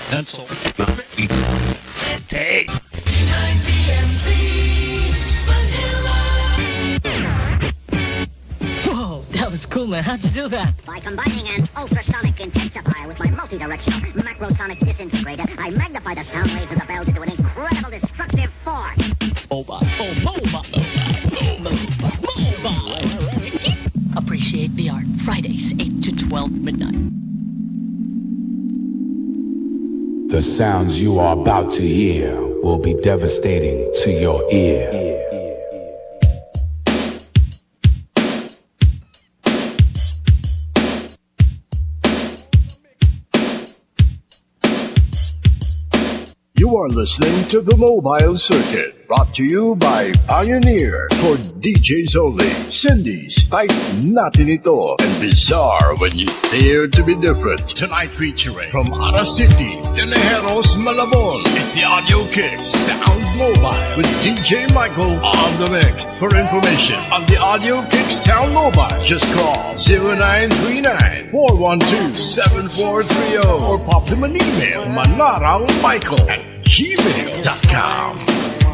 That's all. Take. Whoa, that was cool, man. How'd you do that? By combining an ultrasonic intensifier with my multi-directional macrosonic disintegrator, I magnify the sound waves of the bells into an incredible destructive force. Appreciate the art. Fridays, 8 to 12 midnight. The sounds you are about to hear will be devastating to your ear. You are listening to The Mobile Circuit, brought to you by Pioneer for DJs only. Cindy's Type Natin Ito and Bizarre when you dare to be different. Tonight featuring from Ara City, Tenejeros, Malabon. It's the Audio Kicks Sound Mobile with DJ Michael on the mix. For information on the Audio Kicks Sound Mobile, just call 0939-412-7430 or pop them an email, manarangmichael@gmail.com.